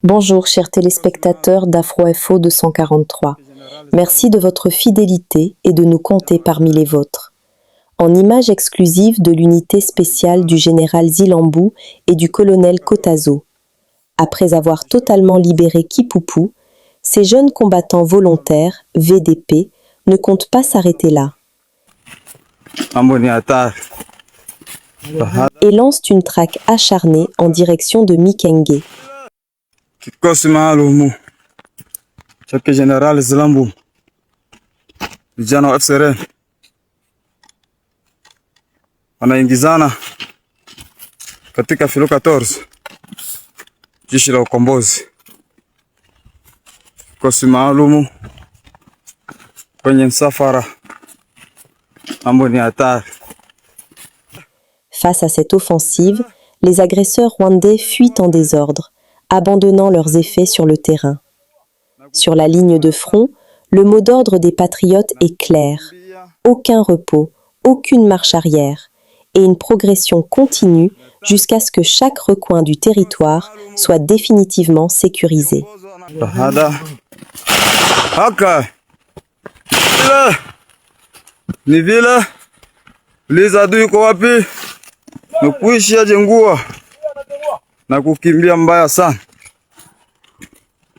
Bonjour chers téléspectateurs d'Afro-FO 243. Merci de votre fidélité et de nous compter parmi les vôtres. En image exclusive de l'unité spéciale du général Zilambou et du colonel Kotazo. Après avoir totalement libéré Kipupu, ces jeunes combattants volontaires, VDP, ne comptent pas s'arrêter là. Et lancent une traque acharnée en direction de Mikenge. Kikosi maalumu chake General Zilambu, vijana wa FCRN wanaingizana katika filo 14 jeshi la ukombozi. Kikosi maalumu kwenye msafara, mambo ni hatari. Face à cette offensive, les agresseurs rwandais fuient en désordre, abandonnant leurs effets sur le terrain. Sur la ligne de front, le mot d'ordre des patriotes est clair. Aucun repos, aucune marche arrière, et une progression continue jusqu'à ce que chaque recoin du territoire soit définitivement sécurisé. Ni vile liza adui kwa wapi na kuishi ajengua na kukimbia mbaya sana,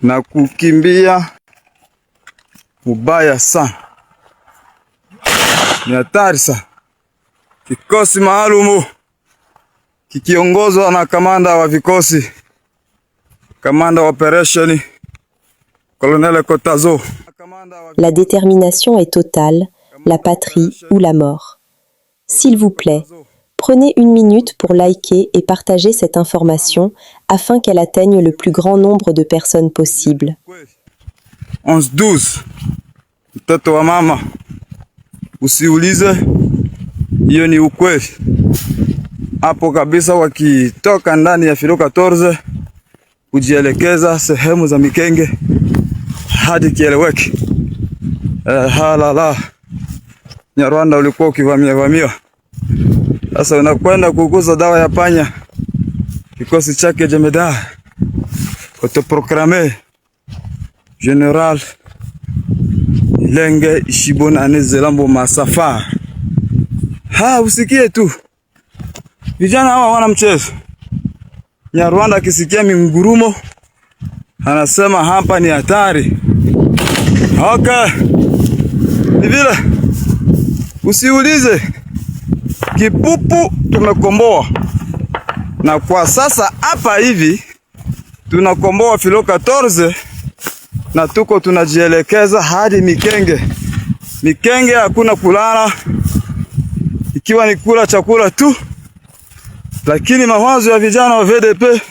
na kukimbia mubaya sana, ni hatari sana. Kikosi maalumu kikiongozwa na kamanda wa vikosi, kamanda wa operation colonel Kotazo. La détermination est totale, la patrie ou la mort. S'il vous plaît, prenez une minute pour liker et partager cette information afin qu'elle atteigne le plus grand nombre de personnes possible. 11-12, mtoto wa mama, usiulize, hiyo ni ukweli. Hapo kabisa wakitoka ndani ya filo 14 kujielekeza sehemu za Mikenge hadi kieleweke. Halala, Nyarwanda ulikuwa ukivamia. Sasa unakwenda kuguza dawa ya panya. Kikosi chake jemedari autoproclamé General Lenge Ishibona Zilambu Masafar. Usikie tu, vijana hawa wana mchezo. Nyarwanda akisikia mingurumo anasema hapa ni hatari. Ni vile usiulize, Kipupu tumekomboa, na kwa sasa hapa hivi tunakomboa filo 14 na tuko tunajielekeza hadi Mikenge. Mikenge hakuna kulala, ikiwa ni kula chakula tu, lakini mawazo ya vijana wa VDP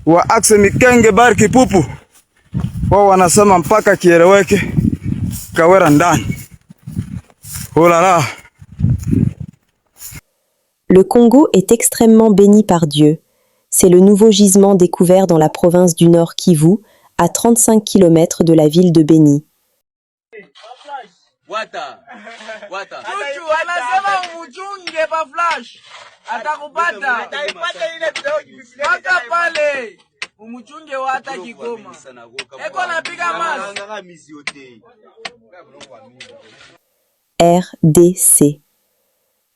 wa axe Mikenge bar Kipupu, wao wanasema mpaka kieleweke, Kawera ndani. Oh là là. Le Congo est extrêmement béni par Dieu. C'est le nouveau gisement découvert dans la province du Nord Kivu, à 35 km de la ville de Beni. RDC.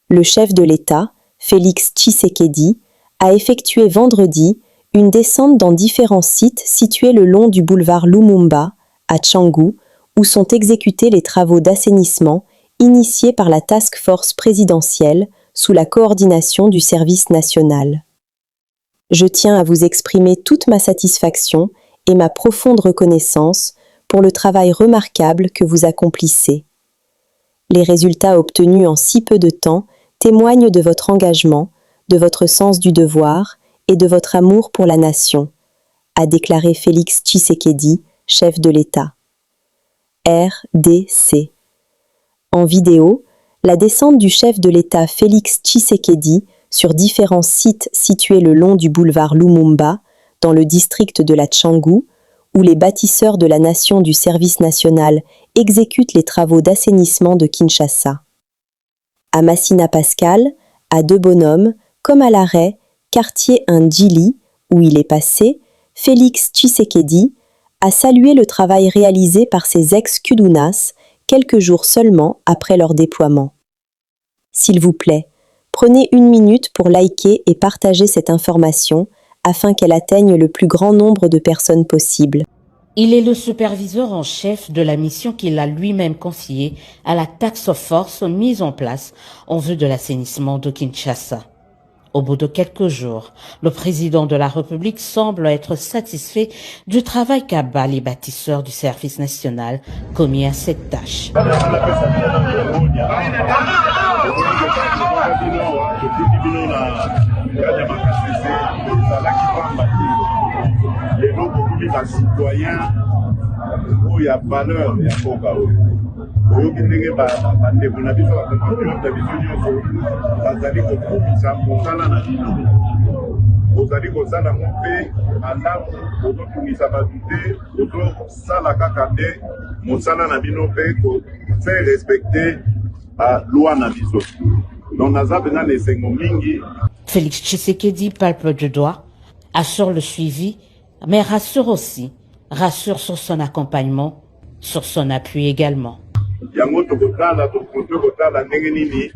Le chef de l'État, Félix Tshisekedi, a effectué vendredi une descente dans différents sites situés le long du boulevard Lumumba, à Tchangu, où sont exécutés les travaux d'assainissement initiés par la task force présidentielle sous la coordination du service national. Je tiens à vous exprimer toute ma satisfaction et ma profonde reconnaissance pour le travail remarquable que vous accomplissez. Les résultats obtenus en si peu de temps témoignent de votre engagement, de votre sens du devoir et de votre amour pour la nation, a déclaré Félix Tshisekedi, chef de l'État. RDC. En vidéo, la descente du chef de l'État Félix Tshisekedi sur différents sites situés le long du boulevard Lumumba, dans le district de la Tchangu, où les bâtisseurs de la nation du service national exécutent les travaux d'assainissement de Kinshasa. À Massina Pascal, à Deux Bonhommes, comme à l'arrêt, quartier Ndjili, où il est passé, Félix Tshisekedi, a salué le travail réalisé par ses ex-Kudunas quelques jours seulement après leur déploiement. S'il vous plaît, prenez une minute pour liker et partager cette information afin qu'elle atteigne le plus grand nombre de personnes possible. Il est le superviseur en chef de la mission qu'il a lui-même confiée à la task force mise en place en vue de l'assainissement de Kinshasa. Au bout de quelques jours, le président de la République semble être satisfait du travail qu'abat les bâtisseurs du service national commis à cette tâche. oyoki ndenge bandeko na biso bapatriote biso nyonso bazali kokumisa mosala na bino ozali kozala ngo mpe malamu ozotungisa bato te ozosala kaka te mosala na bino mpe kofaire respecte loi na biso donc naza mpenza na esengo mingi. Félix Tshisekedi palpe du doigt, assure le suivi, mais rassure aussi, rassure sur son accompagnement, sur son appui également. Yango tokotala tokotala ndenge nini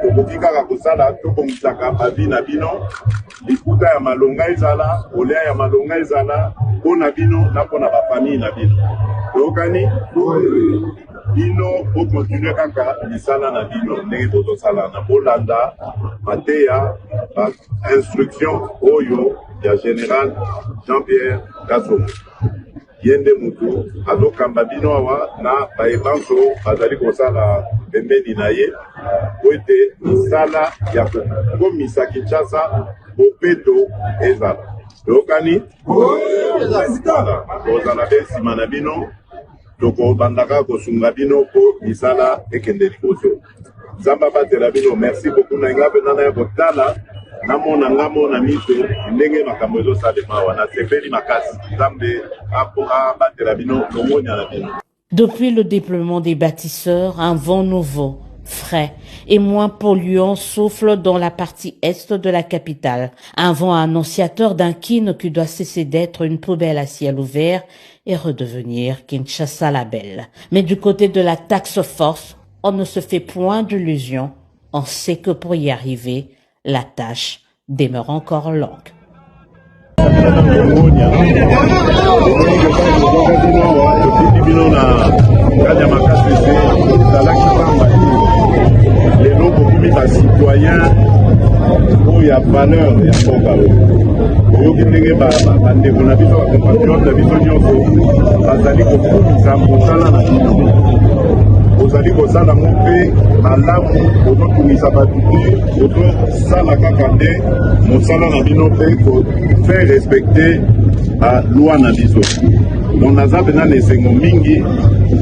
tokoki kaka kosala tobongisaka bavi na bino liputa ya malonga ezala olea ya malonga ezala mpona bino na mpona bafamille na bino toyokani bino bokontinue kaka misala na bino ndenge tozosala na bolanda mateya bainstruction oyo ya général Jean-Pierre Kasongo yende mutu azokamba bino awa na bayebanso bazali kosala pembeni na ye po ete misala ya kokomisa Kinshasa bopeto ezala tokani kozala mpe nsima na bino tokobandaka kosunga bino mpo misala ekende liboso nzambe abatela bino merci beaucoup na nga mpenza na ya kotala namona ngambo na miso ndenge makambo ezosalema awa nasepeli makasi nzambe abatela bino longonya na bino. Depuis le déploiement des bâtisseurs, un vent nouveau, frais et moins polluant souffle dans la partie est de la capitale. Un vent annonciateur d'un Kin qui doit cesser d'être une poubelle à ciel ouvert et redevenir Kinshasa la belle. Mais du côté de la task force, on ne se fait point d'illusions. On sait que pour y arriver, la tâche demeure encore longue. lelo kokumi bacitoyen oyo ya valeur ya mboka oyoki ndenge bandeko na biso bacompatriote na biso nyonso bazali kokumisa mosala na bino ozali kozala ngo mpe malamu ozotungisa bato te ozosala kaka te mosala na bino mpe kofaire respecte loi na biso donc naza mpenza na esengo mingi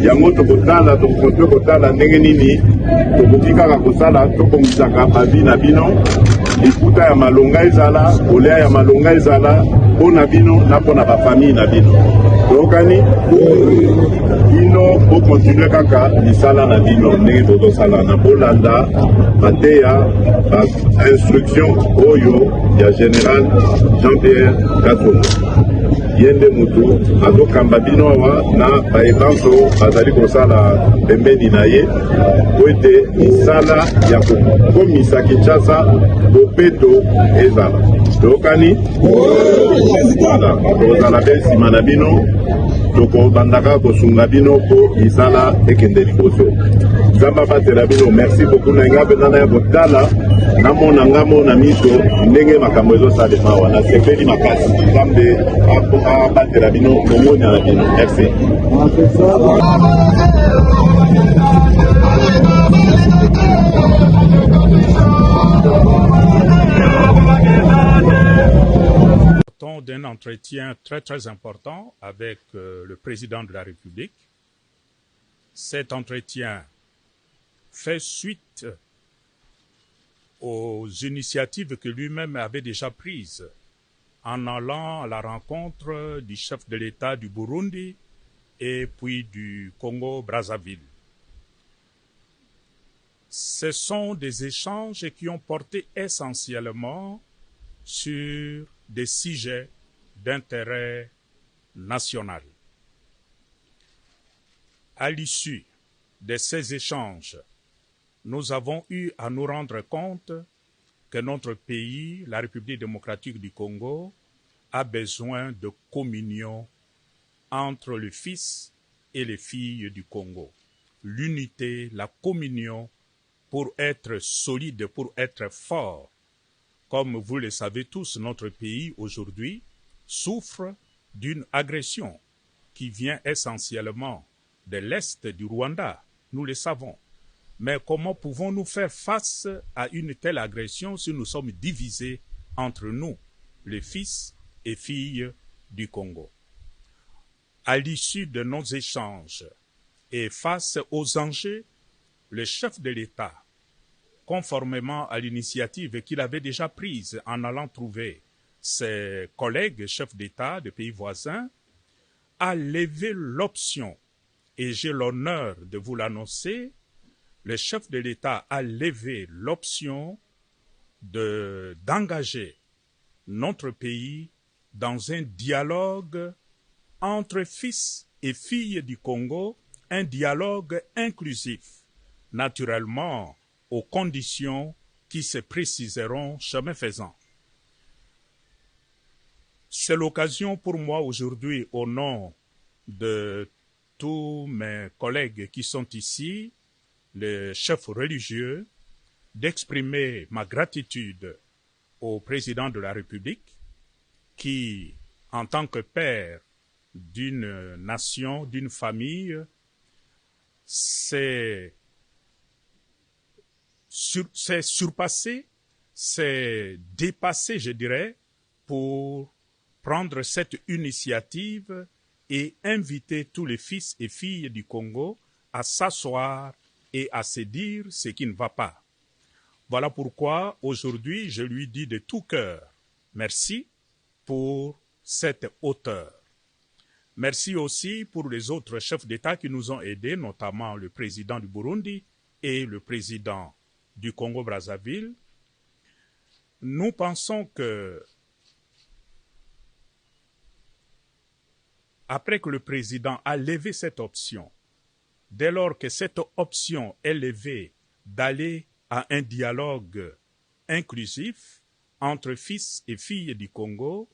yango tokoki kotala ndenge nini tokoki kaka kosala tobongisaka bavi na bino liputa ya malonga ezala olea ya malonga ezala mpona bino na mpona bafamille na bino toyokani bino bokontinue kaka misala na bino ndenge tozosala na bolanda mateya bainstruction oyo ya général Jean-Pierre Kasongo yende mutu azokamba bino awa na bayebanso bazali kosala pembeni na ye po ete misala ya kokomisa Kinshasa bopeto ezala tokani tozala mpe nsima na bino tokobandaka kosunga bino mpo misala ekende liboso nzambe abatela bino merci beaucoup na nga mpenza na ya kotala namona ngambo na miso ndenge makambo ezosalema awa nasepeli makasi nzambe abatela bino longonya na bino merci. D'un entretien très important avec le président de la République. Cet entretien fait suite aux initiatives que lui-même avait déjà prises en allant à la rencontre du chef de l'État du Burundi et puis du Congo-Brazzaville. Ce sont des échanges qui ont porté essentiellement sur des sujets d'intérêt national. À l'issue de ces échanges, nous avons eu à nous rendre compte que notre pays, la République démocratique du Congo, a besoin de communion entre le fils et les filles du Congo. L'unité, la communion pour être solide, pour être fort. Comme vous le savez tous, notre pays aujourd'hui souffre d'une agression qui vient essentiellement de l'Est du Rwanda, nous le savons. Mais comment pouvons-nous faire face à une telle agression si nous sommes divisés entre nous, les fils et filles du Congo? À l'issue de nos échanges et face aux enjeux, le chef de l'État, conformément à l'initiative qu'il avait déjà prise en allant trouver ses collègues chefs d'État de pays voisins, a levé l'option, et j'ai l'honneur de vous l'annoncer, le chef de l'État a levé l'option d'engager notre pays dans un dialogue entre fils et filles du Congo, un dialogue inclusif, naturellement aux conditions qui se préciseront chemin faisant. C'est l'occasion pour moi aujourd'hui, au nom de tous mes collègues qui sont ici, les chefs religieux, d'exprimer ma gratitude au président de la République qui, en tant que père d'une nation, d'une famille, s'est surpassé, s'est dépassé, je dirais, pour prendre cette initiative et inviter tous les fils et filles du Congo à s'asseoir et à se dire ce qui ne va pas. Voilà pourquoi aujourd'hui je lui dis de tout cœur merci pour cette hauteur. Merci aussi pour les autres chefs d'État qui nous ont aidés, notamment le président du Burundi et le président du Congo-Brazzaville. Nous pensons que après que le président a levé cette option, dès lors que cette option est levée d'aller à un dialogue inclusif entre fils et filles du Congo,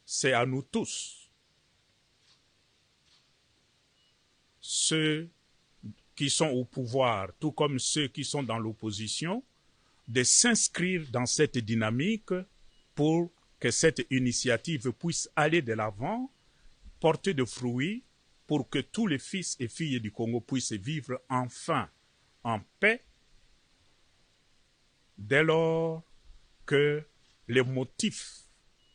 c'est à nous tous, ceux qui sont au pouvoir, tout comme ceux qui sont dans l'opposition, de s'inscrire dans cette dynamique pour que cette initiative puisse aller de l'avant, porter de fruits, pour que tous les fils et filles du Congo puissent vivre enfin en paix, dès lors que les motifs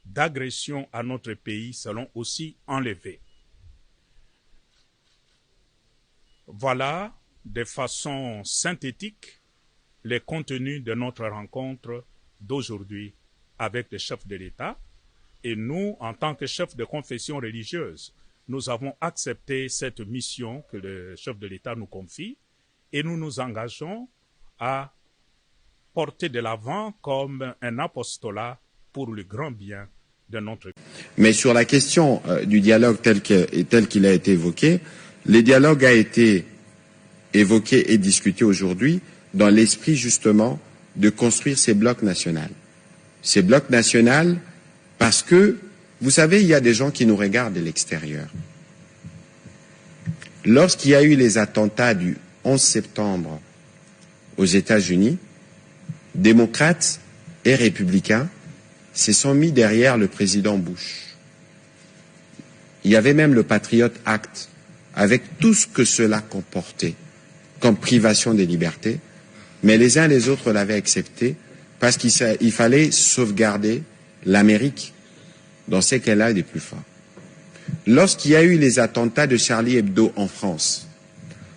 d'agression à notre pays seront aussi enlevés. Voilà, de façon synthétique, les contenus de notre rencontre d'aujourd'hui avec le chef de l'État. Et nous, en tant que chef de confession religieuse, nous avons accepté cette mission que le chef de l'État nous confie et nous nous engageons à porter de l'avant comme un apostolat pour le grand bien de notre pays. Mais sur la question du dialogue tel qu'il a été évoqué, le dialogue a été évoqué et discuté aujourd'hui dans l'esprit justement de construire ces blocs nationaux. Ces blocs nationaux parce que, vous savez, il y a des gens qui nous regardent de l'extérieur. Lorsqu'il y a eu les attentats du 11 septembre aux États-Unis, démocrates et républicains se sont mis derrière le président Bush. Il y avait même le Patriot Act, avec tout ce que cela comportait, comme privation des libertés, mais les uns et les autres l'avaient accepté parce qu'il fallait sauvegarder l'Amérique dans ce qu'elle a de plus fort. Lorsqu'il y a eu les attentats de Charlie Hebdo en France,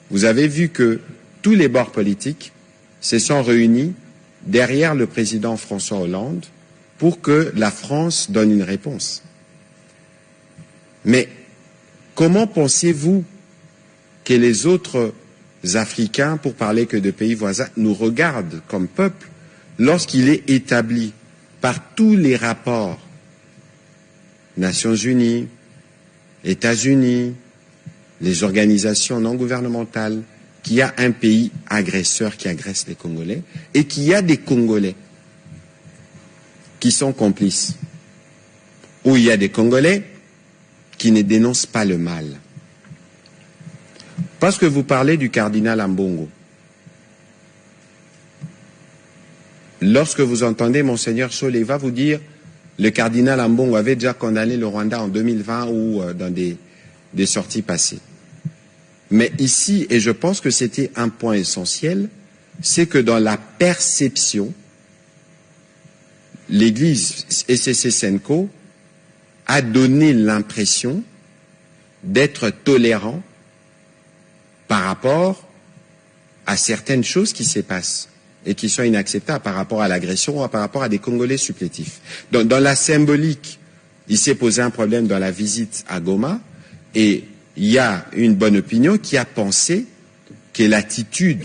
vous avez vu que tous les bords politiques se sont réunis derrière le président François Hollande pour que la France donne une réponse. Mais comment pensez-vous que les autres Africains, pour parler que de pays voisins, nous regardent comme peuple lorsqu'il est établi par tous les rapports Nations Unies, États-Unis, les organisations non gouvernementales, qu'il y a un pays agresseur qui agresse les Congolais et qu'il y a des Congolais qui sont complices. Ou il y a des Congolais qui ne dénoncent pas le mal. Parce que vous parlez du cardinal Ambongo. Lorsque vous entendez Monseigneur Solé va vous dire le cardinal Ambongo avait déjà condamné le Rwanda en 2020 ou dans des sorties passées. Mais ici, et je pense que c'était un point essentiel, c'est que dans la perception, l'Église ECC Senko a donné l'impression d'être tolérant par rapport à certaines choses qui se passent et qui sont inacceptables par rapport à l'agression ou par rapport à des Congolais supplétifs. Donc, dans la symbolique, il s'est posé un problème dans la visite à Goma et il y a une bonne opinion qui a pensé que l'attitude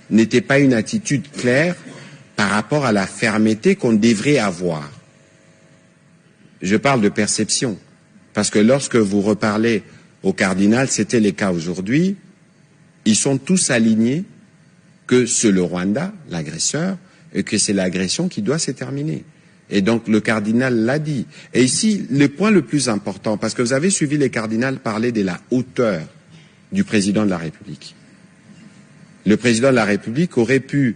n'était pas une attitude claire par rapport à la fermeté qu'on devrait avoir. Je parle de perception, parce que lorsque vous reparlez au cardinal, c'était le cas aujourd'hui, ils sont tous alignés que c'est le Rwanda, l'agresseur, et que c'est l'agression qui doit se terminer. Et donc le cardinal l'a dit. Et ici, le point le plus important, parce que vous avez suivi les cardinals parler de la hauteur du président de la République. Le président de la République aurait pu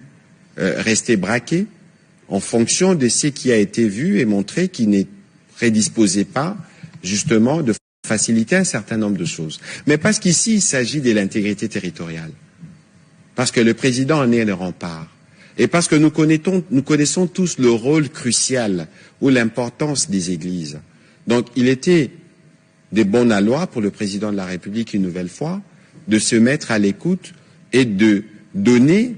rester braqué en fonction de ce qui a été vu et montré qu'il ne prédisposait pas justement de faciliter un certain nombre de choses. Mais parce qu'ici, il s'agit de l'intégrité territoriale. Parce que le président en est le rempart. Et parce que nous connaissons tous le rôle crucial ou l'importance des églises. Donc il était de bon aloi pour le président de la République une nouvelle fois de se mettre à l'écoute et de donner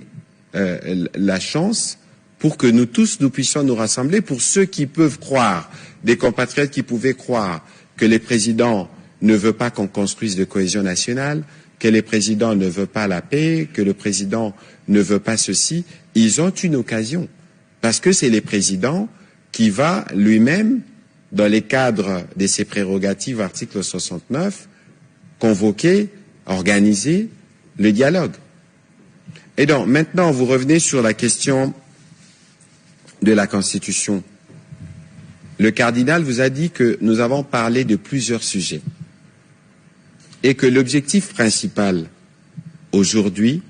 la chance pour que nous tous, nous puissions nous rassembler, pour ceux qui peuvent croire, des compatriotes qui pouvaient croire que le président ne veut pas qu'on construise de cohésion nationale, que le président ne veut pas la paix, que le président ne veut pas ceci, ils ont une occasion. Parce que c'est le président qui va lui-même, dans les cadres de ses prérogatives, article 69, convoquer, organiser le dialogue. Et donc, maintenant, vous revenez sur la question de la Constitution. Le cardinal vous a dit que nous avons parlé de plusieurs sujets et que l'objectif principal aujourd'hui,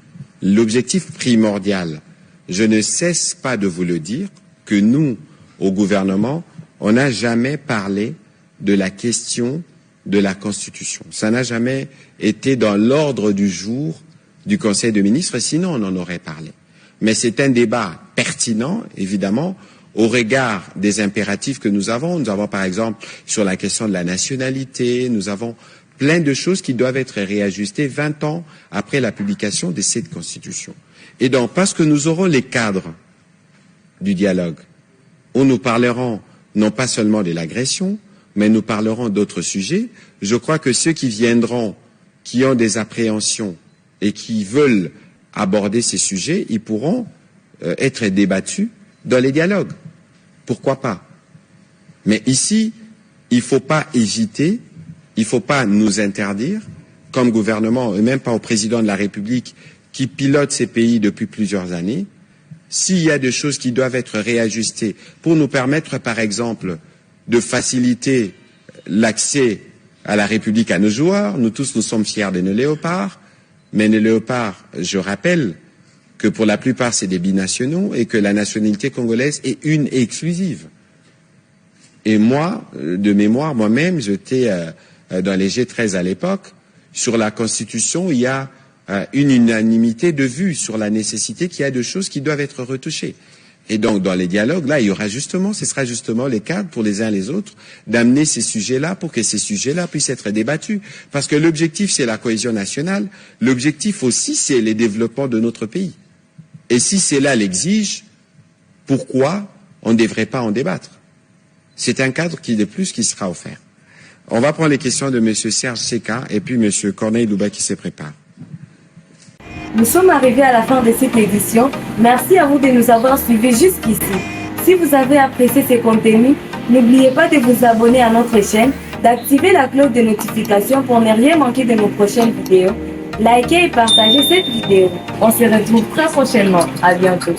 l'objectif primordial, je ne cesse pas de vous le dire, que nous, au gouvernement, on n'a jamais parlé de la question de la Constitution. Ça n'a jamais été dans l'ordre du jour du Conseil des ministres, sinon on en aurait parlé. Mais c'est un débat pertinent, évidemment, au regard des impératifs que nous avons. Nous avons par exemple sur la question de la nationalité, nous avons plein de choses qui doivent être réajustées 20 ans après la publication de cette Constitution. Et donc, parce que nous aurons les cadres du dialogue, où nous parlerons non pas seulement de l'agression, mais nous parlerons d'autres sujets, je crois que ceux qui viendront, qui ont des appréhensions et qui veulent aborder ces sujets, ils pourront être débattus dans les dialogues. Pourquoi pas? Mais ici, il ne faut pas hésiter, il ne faut pas nous interdire, comme gouvernement, et même pas au président de la République, qui pilote ces pays depuis plusieurs années, s'il y a des choses qui doivent être réajustées pour nous permettre, par exemple, de faciliter l'accès à la République à nos joueurs. Nous tous, nous sommes fiers de nos léopards, mais les léopards, je rappelle que pour la plupart, c'est des binationaux et que la nationalité congolaise est une et exclusive. Et moi, de mémoire, moi-même, j'étais dans les G13 à l'époque. Sur la Constitution, il y a une unanimité de vue sur la nécessité qu'il y a de choses qui doivent être retouchées. Et donc, dans les dialogues, là, il y aura justement, ce sera justement les cadres pour les uns et les autres d'amener ces sujets-là pour que ces sujets-là puissent être débattus. Parce que l'objectif, c'est la cohésion nationale. L'objectif aussi, c'est le développement de notre pays. Et si cela l'exige, pourquoi on ne devrait pas en débattre? C'est un cadre qui, de plus, qui sera offert. On va prendre les questions de M. Serge Seka et puis M. Corneille Louba qui se prépare. Nous sommes arrivés à la fin de cette édition. Merci à vous de nous avoir suivis jusqu'ici. Si vous avez apprécié ces contenus, N'oubliez pas de vous abonner à notre chaîne, d'activer la cloche de notification pour ne rien manquer de nos prochaines vidéos. Likez et partagez cette vidéo. On se retrouve très prochainement. À bientôt.